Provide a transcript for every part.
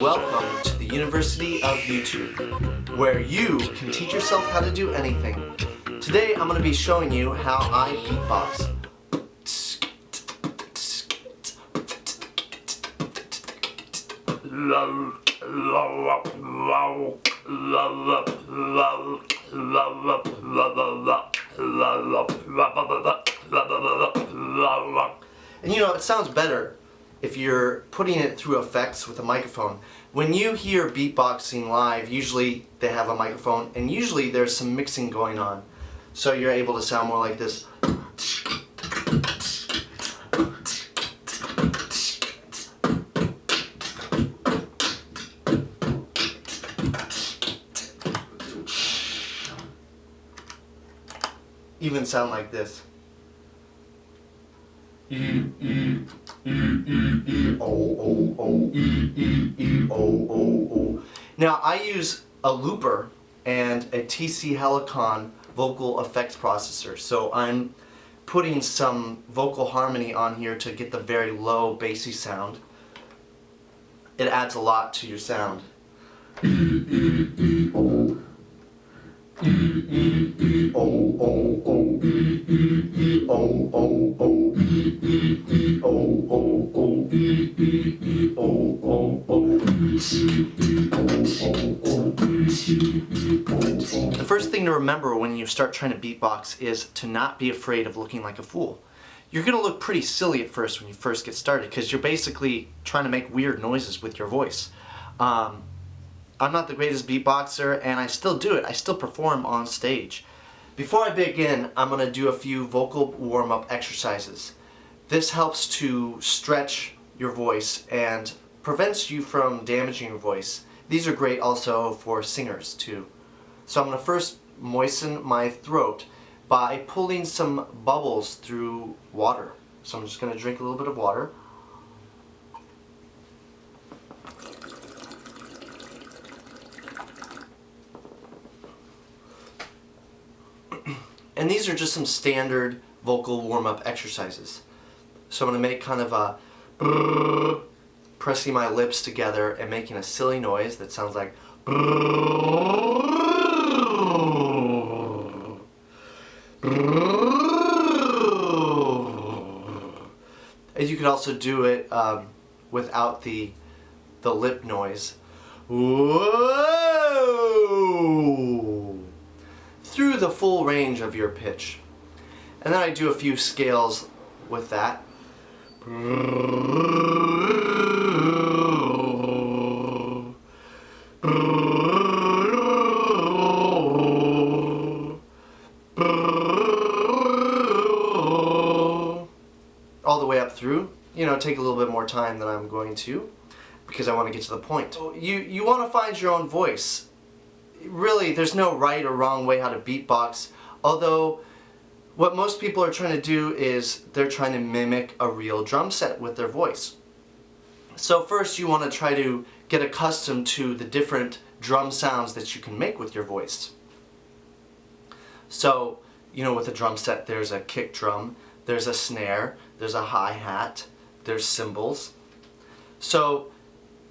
Welcome to the University of YouTube, where you can teach yourself how to do anything. Today I'm going to be showing you how I beatbox. And you know, it sounds better if you're putting it through effects with a microphone. When you hear beatboxing live, usually they have a microphone and usually there's some mixing going on. So you're able to sound more like this. Even sound like this. Now I use a looper and a TC Helicon vocal effects processor, so I'm putting some vocal harmony on here to get the very low bassy sound. It adds a lot to your sound. The first thing to remember when you start trying to beatbox is to not be afraid of looking like a fool. You're going to look pretty silly at first when you first get started because you're basically trying to make weird noises with your voice. I'm not the greatest beatboxer and I still do it. I still perform on stage. Before I begin, I'm going to do a few vocal warm-up exercises. This helps to stretch your voice and prevents you from damaging your voice. These are great also for singers too. So I'm going to first moisten my throat by pulling some bubbles through water. So I'm just going to drink a little bit of water. And these are just some standard vocal warm-up exercises. So I'm going to make kind of a brrr, pressing my lips together and making a silly noise that sounds like brrr, brrr. And you could also do it without the lip noise. Whoa! Through the full range of your pitch. And then I do a few scales with that. All the way up through. You know, take a little bit more time than I'm going to because I want to get to the point. So you want to find your own voice. Really, there's no right or wrong way how to beatbox, although what most people are trying to do is they're trying to mimic a real drum set with their voice. So first you want to try to get accustomed to the different drum sounds that you can make with your voice. So, you know, with a drum set there's a kick drum, there's a snare, there's a hi-hat, there's cymbals. So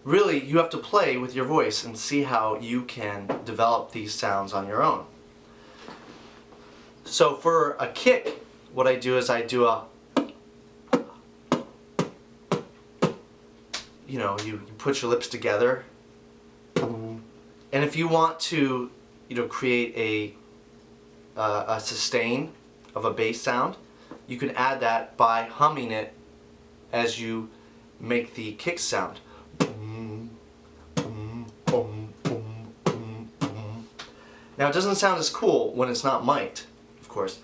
really, you have to play with your voice and see how you can develop these sounds on your own. So for a kick, what I do is I do a, you know, you put your lips together. And if you want to, you know, create a sustain of a bass sound, you can add that by humming it as you make the kick sound. Now it doesn't sound as cool when it's not mic'd, of course.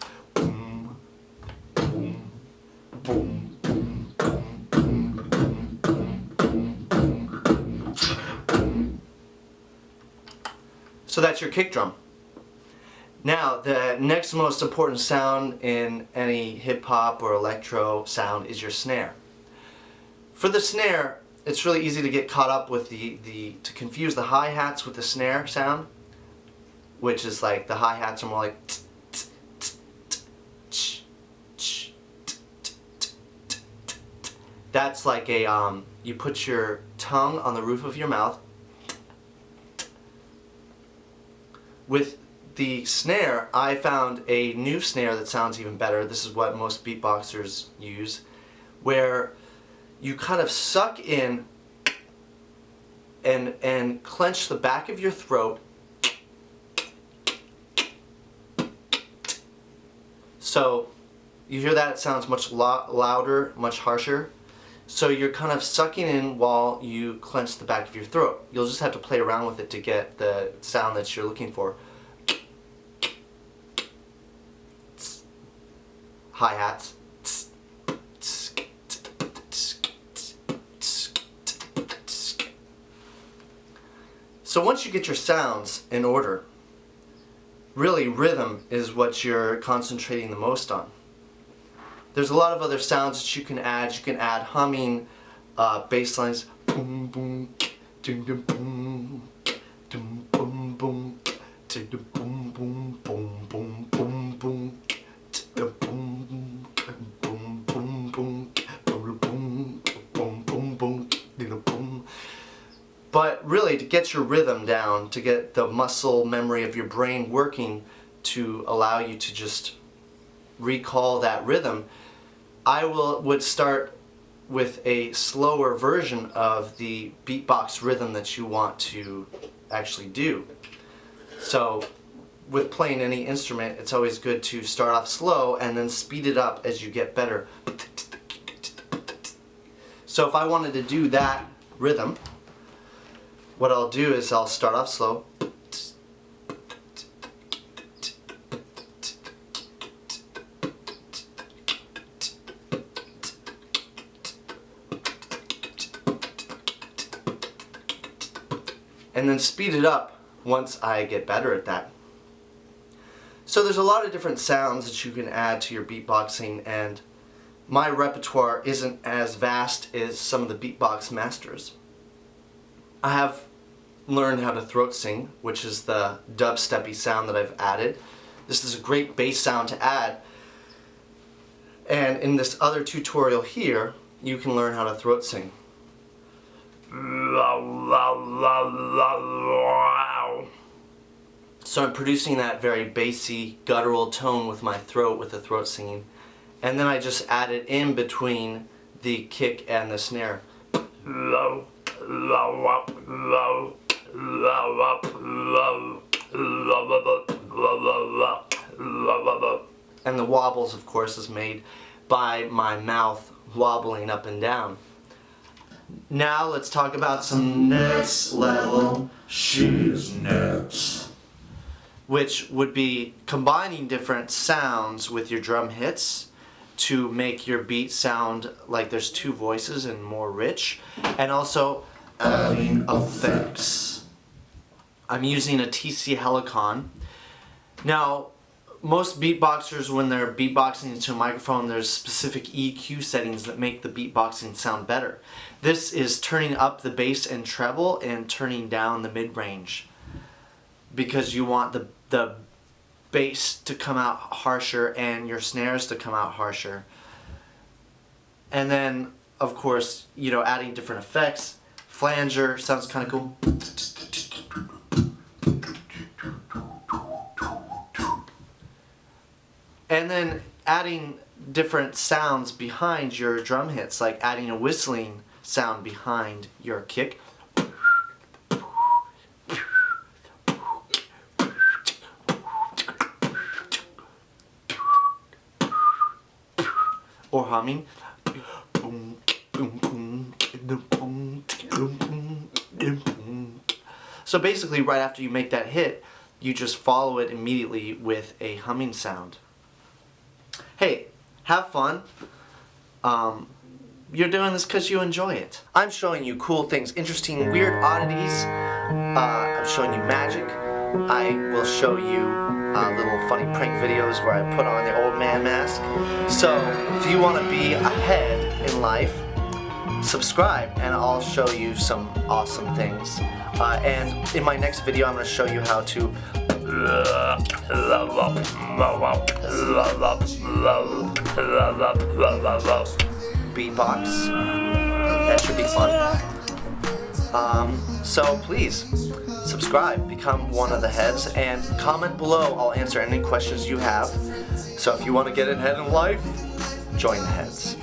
So that's your kick drum. Now the next most important sound in any hip hop or electro sound is your snare. For the snare, it's really easy to get caught up with to confuse the hi-hats with the snare sound, which is like the hi-hats are more like That's like a, you put your tongue on the roof of your mouth. With the snare, I found a new snare that sounds even better. This is what most beatboxers use, where you kind of suck in and clench the back of your throat. So you hear that, it sounds much louder, much harsher. So you're kind of sucking in while you clench the back of your throat. You'll just have to play around with it to get the sound that you're looking for. Hi-hats. So once you get your sounds in order, really rhythm is what you're concentrating the most on. There's a lot of other sounds that you can add. You can add humming, bass lines, boom boom, dum dum boom, dum boom boom, dum boom boom, boom boom boom boom, dum boom boom, boom boom boom, boom boom boom boom, boom. But really, to get your rhythm down, to get the muscle memory of your brain working to allow you to just recall that rhythm, I would start with a slower version of the beatbox rhythm that you want to actually do. So with playing any instrument, it's always good to start off slow and then speed it up as you get better. So if I wanted to do that rhythm, what I'll do is I'll start off slow. And then speed it up once I get better at that. So there's a lot of different sounds that you can add to your beatboxing, and my repertoire isn't as vast as some of the beatbox masters. I have learned how to throat sing, which is the dubsteppy sound that I've added. This is a great bass sound to add, and in this other tutorial here you can learn how to throat sing. So I'm producing that very bassy, guttural tone with my throat with the throat singing, and then I just add it in between the kick and the snare. And the wobbles, of course, is made by my mouth wobbling up and down. Now let's talk about some next level She's next. which would be combining different sounds with your drum hits to make your beat sound like there's two voices and more rich, and also adding effects. I'm using a TC Helicon. Now, most beatboxers, when they're beatboxing into a microphone, there's specific EQ settings that make the beatboxing sound better. This is turning up the bass and treble and turning down the mid-range, because you want the bass to come out harsher and your snares to come out harsher. And then, of course, you know, adding different effects. Flanger sounds kind of cool. And then adding different sounds behind your drum hits, like adding a whistling sound behind your kick. Or humming. So basically, right after you make that hit, you just follow it immediately with a humming sound. Hey, have fun. You're doing this because you enjoy it. I'm showing you cool things, interesting, weird oddities. I'm showing you magic. I will show you little funny prank videos where I put on the old man mask. So if you want to be ahead in life, subscribe and I'll show you some awesome things. And in my next video I'm going to show you how to beatbox. That should be fun. So please, subscribe, become one of the heads, and comment below. I'll answer any questions you have. So if you want to get ahead in life, join the heads.